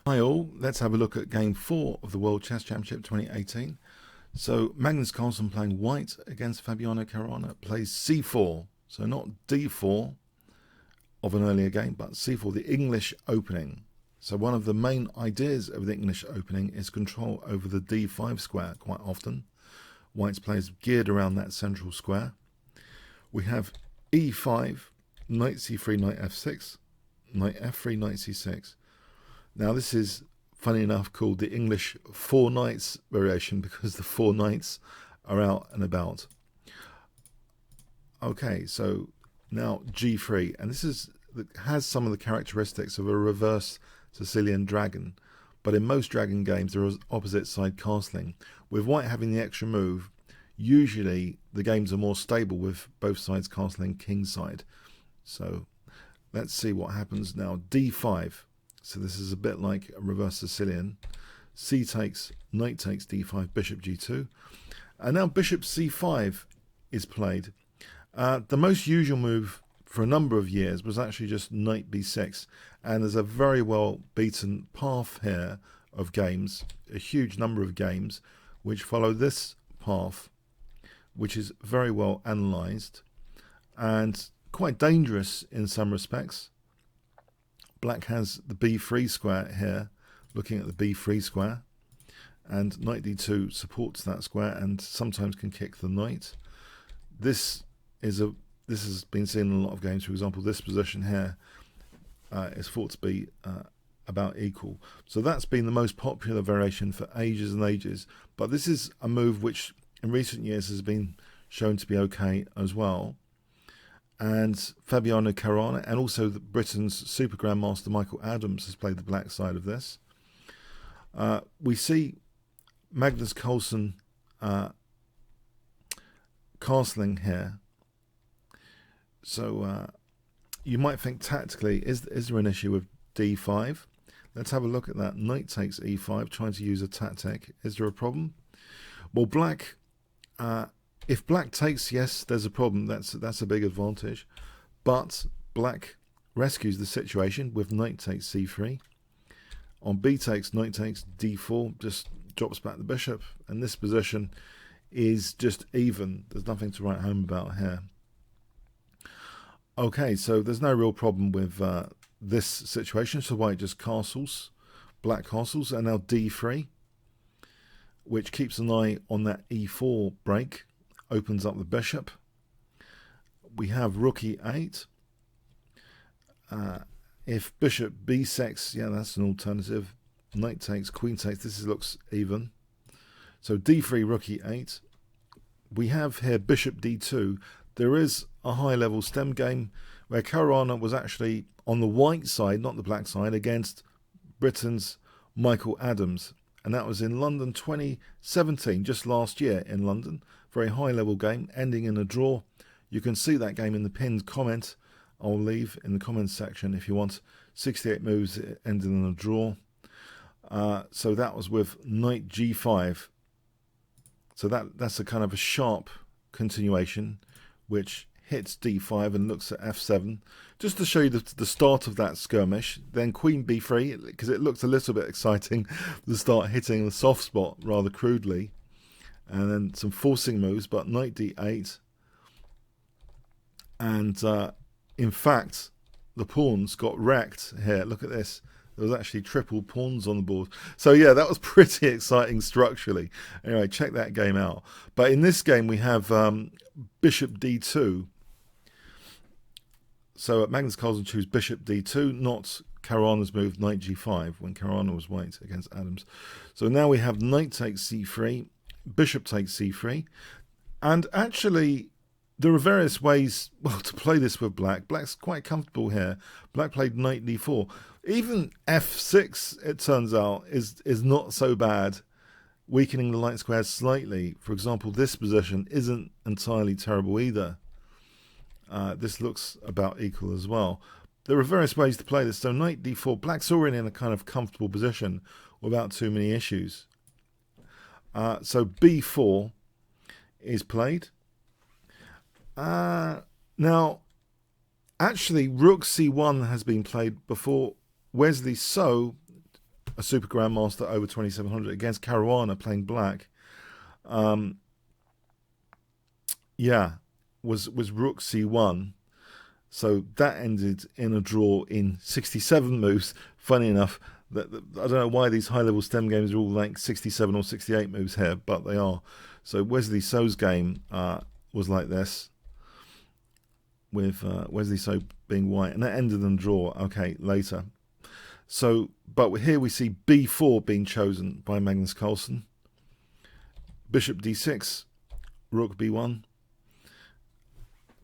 Hi all, let's have a look at Game 4 of the World Chess Championship 2018. So Magnus Carlsen playing white against Fabiano Caruana plays c4, so not d4 of an earlier game, but c4, the English opening. So one of the main ideas of the English opening is control over the d5 square quite often. White's plays geared around that central square. We have e5, knight c3, knight f6, knight f3, knight c6. Now this is, funny enough, called the English four knights variation because the four knights are out and about. Okay, so now g3, and this has some of the characteristics of a reverse Sicilian dragon, but in most dragon games there is opposite side castling. With white having the extra move, usually the games are more stable with both sides castling kingside. So let's see what happens now. d5. So this is a bit like a reverse Sicilian. C takes, knight takes d5, bishop g2. And now bishop c5 is played. The most usual move for a number of years was actually just knight b6. And there's a very well beaten path here of games, a huge number of games, which follow this path, which is very well analysed and quite dangerous in some respects. Black has the b3 square here, looking at the b3 square, and knight d2 supports that square and sometimes can kick the knight. This has been seen in a lot of games. For example, this position here is thought to be about equal. So that's been the most popular variation for ages and ages. But this is a move which in recent years has been shown to be okay as well. And Fabiano Caruana and also Britain's super grandmaster Michael Adams has played the black side of this. We see Magnus Carlsen castling here. So you might think tactically, is there an issue with d5? Let's have a look at that. Knight takes e5, trying to use a tactic. Is there a problem? Well, black... if black takes, yes, there's a problem. That's a big advantage. But black rescues the situation with knight takes c3. On b takes, knight takes d4, just drops back the bishop. And this position is just even. There's nothing to write home about here. Okay, so there's no real problem with this situation. So white just castles, black castles, and now d3, which keeps an eye on that e4 break. Opens up the bishop. We have rook e8. If bishop b6, yeah, that's an alternative. Knight takes, queen takes. This looks even. So d3, rook e8. We have here bishop d2. There is a high-level stem game where Caruana was actually on the white side, not the black side, against Britain's Michael Adams. And that was in London 2017, just last year in London. Very high-level game, ending in a draw. You can see that game in the pinned comment. I'll leave in the comments section if you want. 68 moves, it ended in a draw. So that was with knight g5. So that's a kind of a sharp continuation, which hits d5 and looks at f7. Just to show you the start of that skirmish. Then queen b3, because it looks a little bit exciting, to start hitting the soft spot rather crudely. And then some forcing moves, but knight d8. And in fact, the pawns got wrecked here. Look at this. There was actually triple pawns on the board. So yeah, that was pretty exciting structurally. Anyway, check that game out. But in this game, we have bishop d2. So Magnus Carlsen chose bishop d2, not Caruana's move knight g5 when Caruana was white against Adams. So now we have knight takes c3. Bishop takes c3, and actually there are various ways to play this with black. Black's quite comfortable here. Black played knight d4. Even f6, it turns out, is not so bad, weakening the light squares slightly. For example, this position isn't entirely terrible either. This looks about equal as well. There are various ways to play this. So knight d4, black's already in a kind of comfortable position without too many issues. So b4 is played. Now, actually, rook c1 has been played before Wesley So a super grandmaster over 2700 against Caruana playing black. Yeah, was rook c1. So that ended in a draw in 67 moves. Funny enough, that I don't know why these high-level STEM games are all like 67 or 68 moves here, but they are. So Wesley So's game was like this, with Wesley So being white, and that ended in a draw. Okay, later. So, but here we see b4 being chosen by Magnus Carlsen. Bishop d6, rook b1.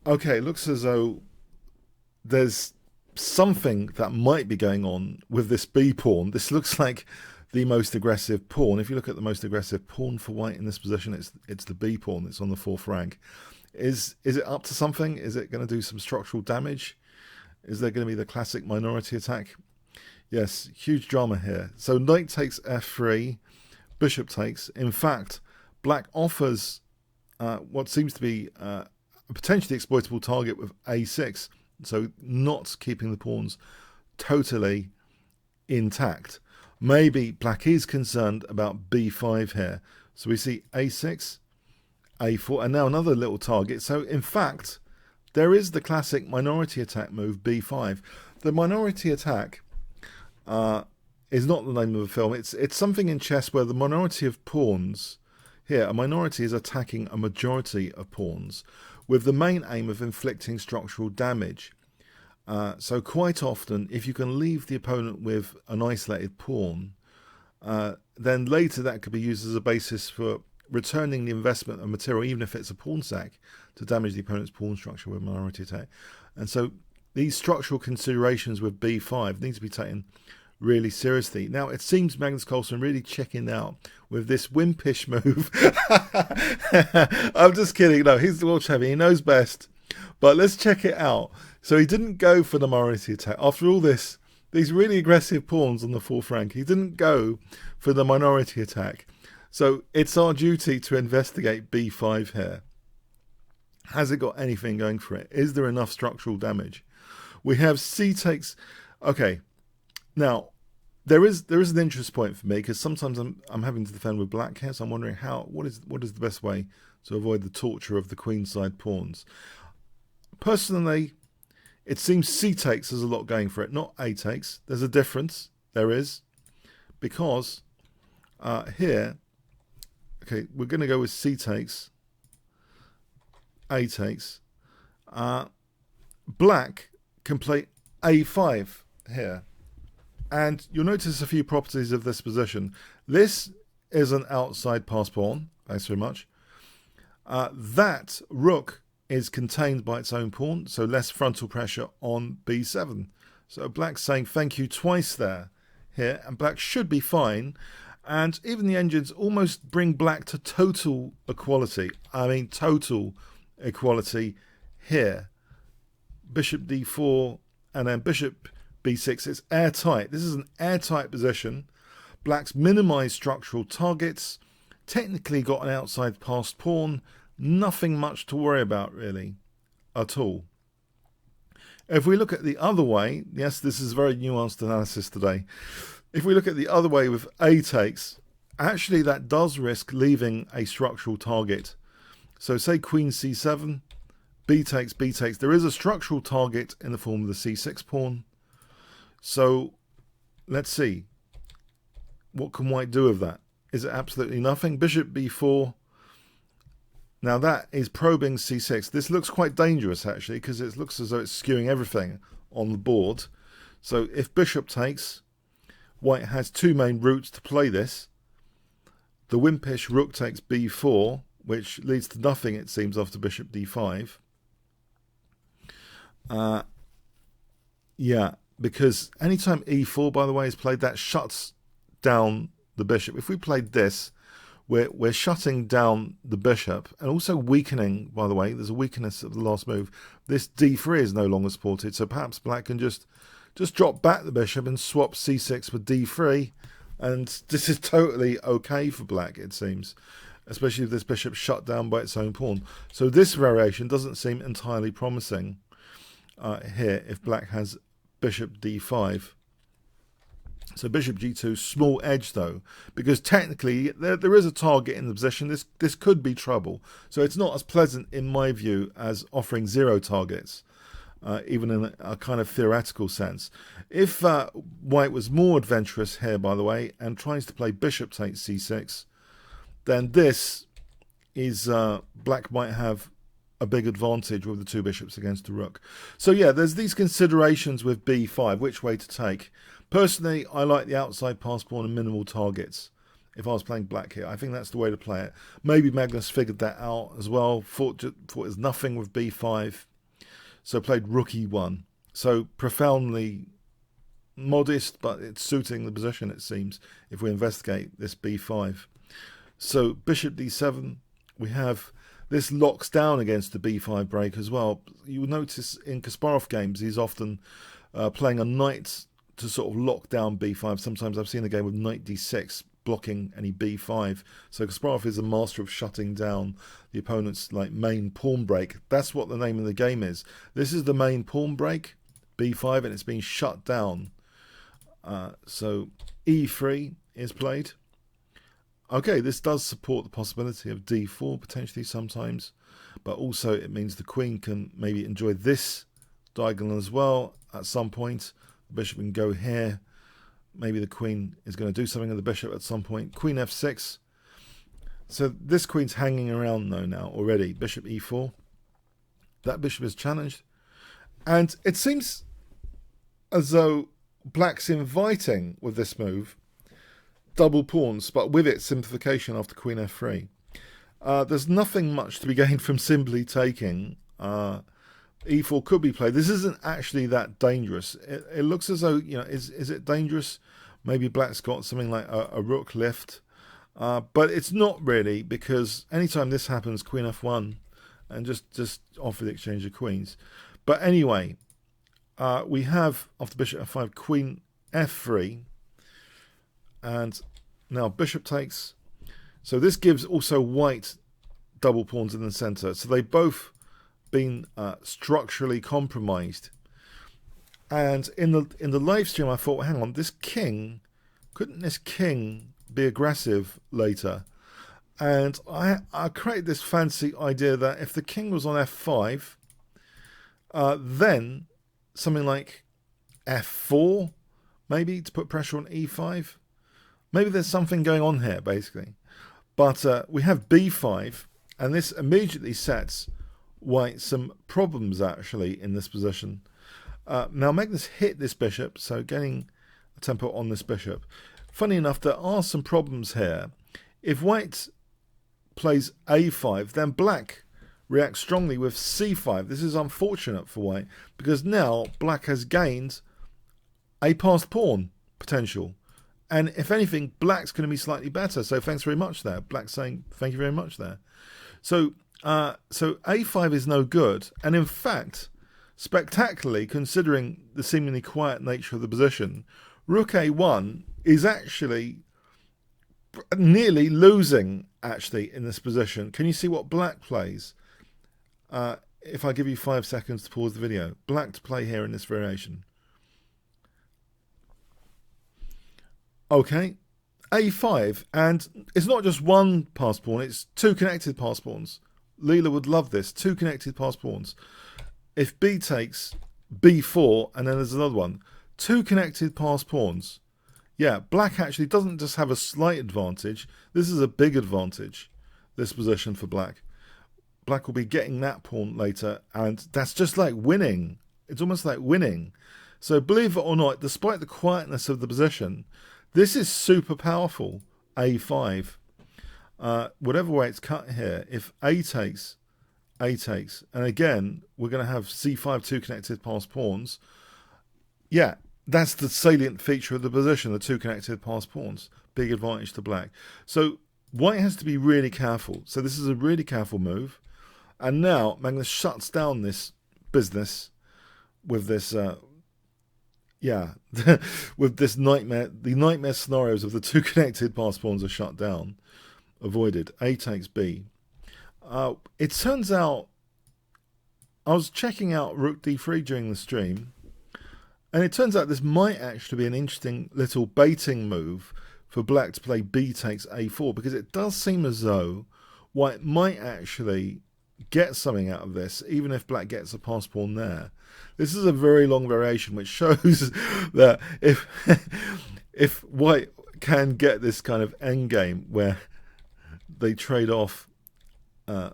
Okay, it looks as though there's something that might be going on with this b pawn. This looks like the most aggressive pawn. If you look at the most aggressive pawn for white in this position, it's the b pawn. It's on the 4th rank. Is it up to something? Is it going to do some structural damage? Is there going to be the classic minority attack? Yes, huge drama here. So knight takes f3, bishop takes. In fact, black offers what seems to be a potentially exploitable target with a6. So not keeping the pawns totally intact. Maybe black is concerned about b5 here. So we see a6, a4, and now another little target. So in fact, there is the classic minority attack move, b5. The minority attack is not the name of the film. It's something in chess where the minority of pawns, here, a minority is attacking a majority of pawns, with the main aim of inflicting structural damage. So quite often, if you can leave the opponent with an isolated pawn, then later that could be used as a basis for returning the investment of material, even if it's a pawn sack, to damage the opponent's pawn structure with minority attack. And so these structural considerations with b5 need to be taken really seriously. Now, it seems Magnus Carlsen really checking out with this wimpish move. I'm just kidding. No, he's the world champion. He knows best. But let's check it out. So he didn't go for the minority attack. After all this, these really aggressive pawns on the 4th rank, he didn't go for the minority attack. So it's our duty to investigate b5 here. Has it got anything going for it? Is there enough structural damage? We have c takes. Okay. Now, there is an interest point for me, because sometimes I'm having to defend with black here, so I'm wondering what is the best way to avoid the torture of the queenside pawns. Personally, it seems c takes has a lot going for it, not a takes. There's a difference. There is, because here, okay, we're going to go with c takes, a takes. Black can play a5 here. And you'll notice a few properties of this position. This is an outside pass pawn. Thanks very much. That rook is contained by its own pawn, so less frontal pressure on b7. So black's saying thank you twice there, here, and black should be fine. And even the engines almost bring black to total equality. I mean, total equality here. Bishop d4, and then bishop b6. It's airtight. This is an airtight position. Black's minimized structural targets. Technically got an outside passed pawn. Nothing much to worry about, really, at all. If we look at the other way, yes, this is very nuanced analysis today. If we look at the other way with a takes, actually that does risk leaving a structural target. So say queen c7, b takes, b takes. There is a structural target in the form of the c6 pawn. So let's see. What can white do with that? Is it absolutely nothing? Bishop b4. Now that is probing c6. This looks quite dangerous, actually, because it looks as though it's skewing everything on the board. So if bishop takes, white has two main routes to play this. The wimpish rook takes b4, which leads to nothing, it seems, after bishop d5. Yeah, because anytime e4, by the way, is played, that shuts down the bishop. If we played this, we're shutting down the bishop and also weakening, by the way, there's a weakness of the last move. This d3 is no longer supported, so perhaps black can just drop back the bishop and swap c6 with d3, and this is totally okay for black, it seems, especially if this bishop shut down by its own pawn. So this variation doesn't seem entirely promising here if black has bishop d5. So bishop g2, small edge though, because technically there is a target in the position. This could be trouble. So it's not as pleasant in my view as offering 0 targets, even in a kind of theoretical sense. If white was more adventurous here, by the way, and tries to play bishop takes c6, then this is black might have a big advantage with the 2 bishops against the rook. So yeah, there's these considerations with b5, which way to take. Personally, I like the outside pass pawn and minimal targets. If I was playing black here, I think that's the way to play it. Maybe Magnus figured that out as well. Thought there's nothing with b5, so played rook e1. So profoundly modest, but it's suiting the position, it seems, if we investigate this b5. So bishop d7, we have this locks down against the b5 break as well. You will notice in Kasparov games he's often playing a knight to sort of lock down b5. Sometimes I've seen a game with knight d6 blocking any b5. So Kasparov is a master of shutting down the opponent's like main pawn break. That's what the name of the game is. This is the main pawn break, b5, and it's being shut down. So e3 is played. Okay, this does support the possibility of d4 potentially sometimes, but also it means the queen can maybe enjoy this diagonal as well at some point. The bishop can go here. Maybe the queen is going to do something with the bishop at some point. Queen f6. So this queen's hanging around though now already. Bishop e4. That bishop is challenged. And it seems as though black's inviting with this move double pawns, but with it simplification after queen f3. There's nothing much to be gained from simply taking. E4 could be played. This isn't actually that dangerous. It looks as though, you know, is it dangerous? Maybe black's got something like a rook lift, but it's not really, because anytime this happens, queen f1, and just offer the exchange of queens. But anyway, we have after bishop f5 queen f3, and now bishop takes. So this gives also white double pawns in the center. So they both been structurally compromised. And in the live stream I thought, well, hang on, this king, couldn't this king be aggressive later? And I created this fancy idea that if the king was on f5, then something like f4 maybe to put pressure on e5. Maybe there's something going on here basically. But we have b5, and this immediately sets white some problems actually in this position. Now Magnus hit this bishop, so getting a tempo on this bishop. Funny enough, there are some problems here. If white plays a5, then black reacts strongly with c5. This is unfortunate for white, because now black has gained a passed pawn potential. And if anything, black's going to be slightly better. So thanks very much there. Black's saying thank you very much there. So a5 is no good, and in fact, spectacularly, considering the seemingly quiet nature of the position, rook a1 is actually nearly losing actually in this position. Can you see what black plays? If I give you 5 seconds to pause the video, black to play here in this variation. Okay, a5, and it's not just one pass pawn, it's 2 connected pass pawns. Leela would love this. 2 connected pass pawns. If b takes, b4, and then there's another one. 2 connected pass pawns. Yeah, black actually doesn't just have a slight advantage. This is a big advantage, this position for black. Black will be getting that pawn later, and that's just like winning. It's almost like winning. So believe it or not, despite the quietness of the position, this is super powerful, a5. Whatever way it's cut here, if a takes, and again, we're going to have c5, 2 connected pass pawns. Yeah, that's the salient feature of the position, the 2 connected pass pawns. Big advantage to black. So white has to be really careful. So this is a really careful move. And now Magnus shuts down this business with this, with this nightmare. The nightmare scenarios of the 2 connected pass pawns are shut down. Avoided. A takes b. It turns out I was checking out rook d3 during the stream, And it turns out this might actually be an interesting little baiting move for black to play b takes a4, because it does seem as though white might actually get something out of this, even if black gets a pass pawn there. This is a very long variation, which shows that if white can get this kind of endgame where they trade off the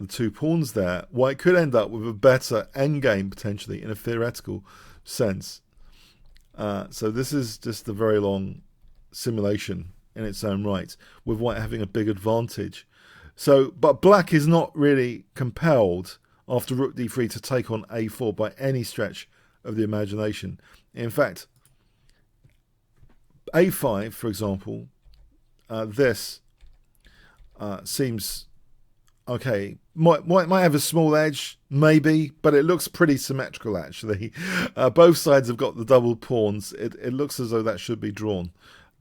2 pawns there, white could end up with a better endgame potentially in a theoretical sense. So this is just a very long simulation in its own right, with white having a big advantage. So, but black is not really compelled after rook d3 to take on a4 by any stretch of the imagination. In fact, a5, for example, this seems okay. Might have a small edge, maybe, but it looks pretty symmetrical actually. Both sides have got the double pawns. It looks as though that should be drawn.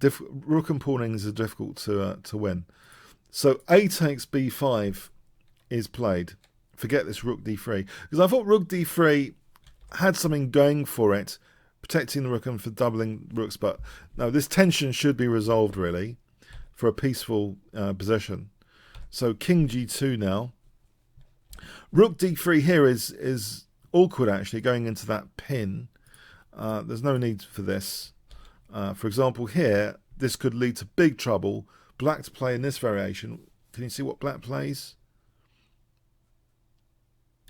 Rook and pawnings are difficult to win. So a takes b5 is played. Forget this rook d3, because I thought rook d3 had something going for it, protecting the rook and for doubling rooks, but no, this tension should be resolved really for a peaceful position. So king g2 now. Rook d3 here is awkward actually, going into that pin. There's no need for this. For example, here this could lead to big trouble. Black to play in this variation. Can you see what black plays?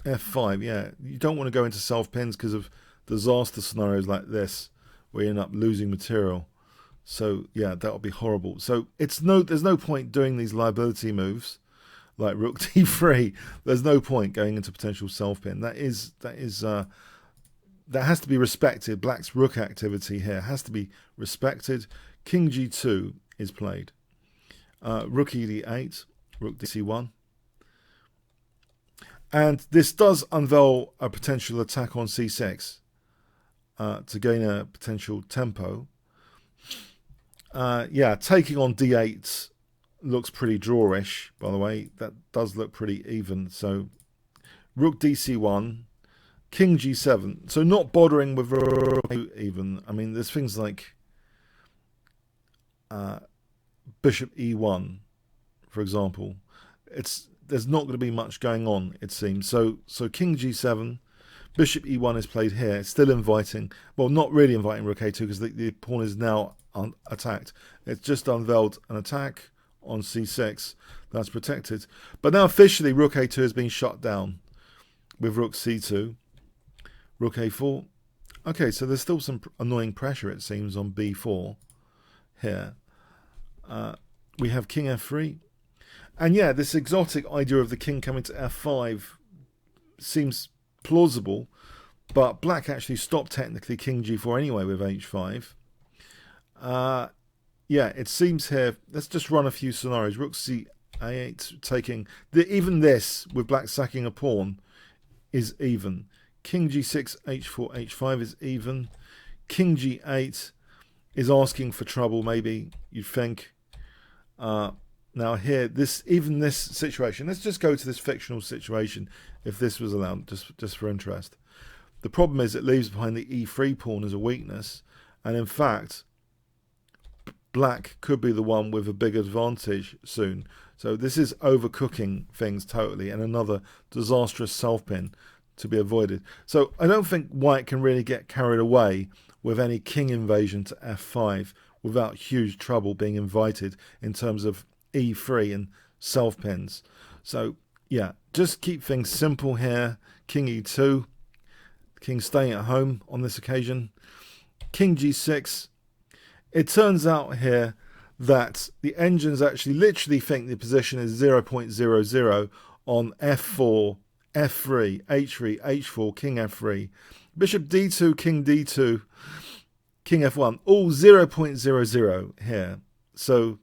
f5, yeah. You don't want to go into self pins because of disaster scenarios like this, where you end up losing material. So yeah, that would be horrible. So there's no point doing these liability moves like rook d3. There's no point going into potential self pin. That has to be respected. Black's rook activity here has to be respected. King g2 is played. Rook ed8, rook dc1. And this does unveil a potential attack on c6 to gain a potential tempo. Yeah, taking on d8 looks pretty drawish, by the way. That does look pretty even. So rook dc1, king g7. So not bothering with rook even. I mean, there's things like bishop e1, for example. There's not going to be much going on, it seems. So king g7, bishop e1 is played here, still inviting, well, not really inviting rook a2 because the pawn is now attacked. It's just unveiled an attack on c6 that's protected. But now officially rook a2 has been shut down with rook c2, rook a4. Okay, so there's still some annoying pressure, it seems, on b4 here. We have king f3. And yeah, this exotic idea of the king coming to f5 seems plausible, but black actually stopped technically king g4 anyway with h5. Yeah, it seems here, let's just run a few scenarios. Rook c8 taking, even this with black sacking a pawn is even. King g6, h4, h5 is even. King g8 is asking for trouble, maybe, you'd think. Now here, even this situation, let's just go to this fictional situation, if this was allowed, just for interest. The problem is it leaves behind the e3 pawn as a weakness, and in fact, black could be the one with a big advantage soon. So this is overcooking things totally, and another disastrous self-pin to be avoided. So I don't think white can really get carried away with any king invasion to f5 without huge trouble being invited in terms of e3 and self pins. So yeah, just keep things simple here. King e2, king staying at home on this occasion. King g6. It turns out here that the engines actually literally think the position is 0.00 on f4, f3, h3, h4, king f3, bishop d2, king d2, king f1, all 0.00 here. So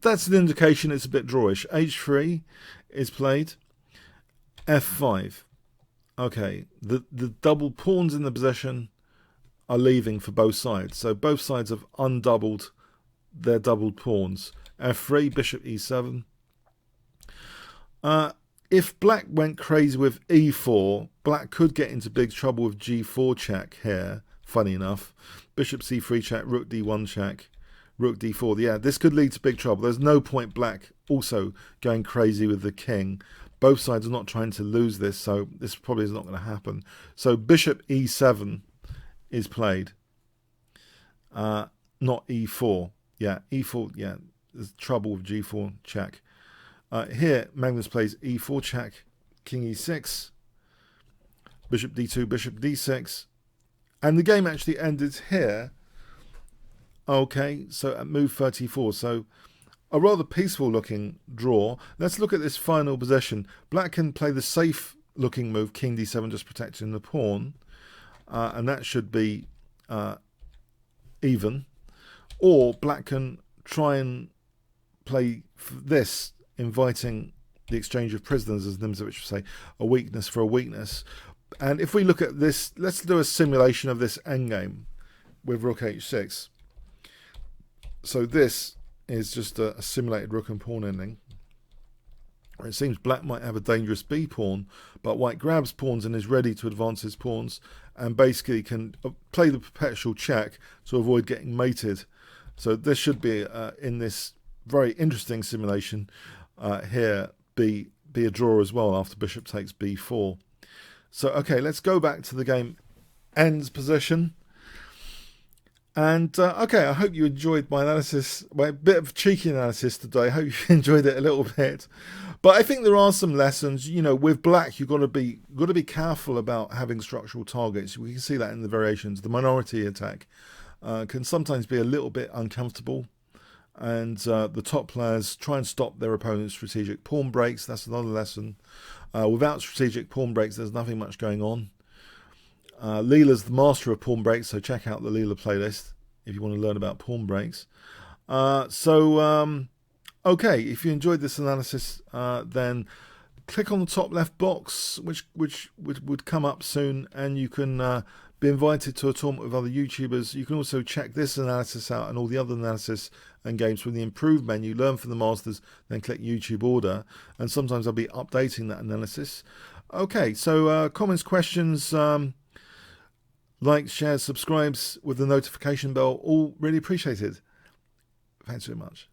that's an indication it's a bit drawish. h3 is played. f5. Okay, the double pawns in the position are leaving for both sides. So both sides have undoubled their doubled pawns. f3, bishop e7. if black went crazy with e4, black could get into big trouble with g4 check here, funny enough. Bishop c3 check, rook d1 check, rook d4. Yeah, this could lead to big trouble. There's no point black also going crazy with the king. Both sides are not trying to lose this, so this probably is not going to happen. So bishop e7 is played, not e4. Yeah, e4, yeah, there's trouble with g4 check. Here, Magnus plays e4 check, king e6, bishop d2, bishop d6, and the game actually ended here. Okay, so at move 34, so a rather peaceful looking draw. Let's look at this final position. Black can play the safe looking move, king d7, just protecting the pawn, and that should be even. Or black can try and play this, inviting the exchange of prisoners, as Nimzowitsch would say, a weakness for a weakness. And if we look at this, let's do a simulation of this endgame with rook h6. So this is just a simulated rook and pawn ending. It seems black might have a dangerous b pawn, but white grabs pawns and is ready to advance his pawns, and basically can play the perpetual check to avoid getting mated. So this should be in this very interesting simulation here be a draw as well after bishop takes b4. So okay, let's go back to the game ends position. And okay, I hope you enjoyed my analysis, my bit of cheeky analysis today. I hope you enjoyed it a little bit. But I think there are some lessons. You know, with black, you've got to be careful about having structural targets. We can see that in the variations. The minority attack can sometimes be a little bit uncomfortable, and the top players try and stop their opponent's strategic pawn breaks. That's another lesson. Without strategic pawn breaks, there's nothing much going on. Leela's the master of pawn breaks, so check out the Leela playlist if you want to learn about pawn breaks. Okay, if you enjoyed this analysis, then click on the top left box, which would come up soon, and you can be invited to a tournament with other YouTubers. You can also check this analysis out and all the other analysis and games from the improved menu. Learn from the masters, then click YouTube order, and sometimes I'll be updating that analysis. Okay, so comments, questions, likes, shares, subscribes with the notification bell, all really appreciated. Thanks very much.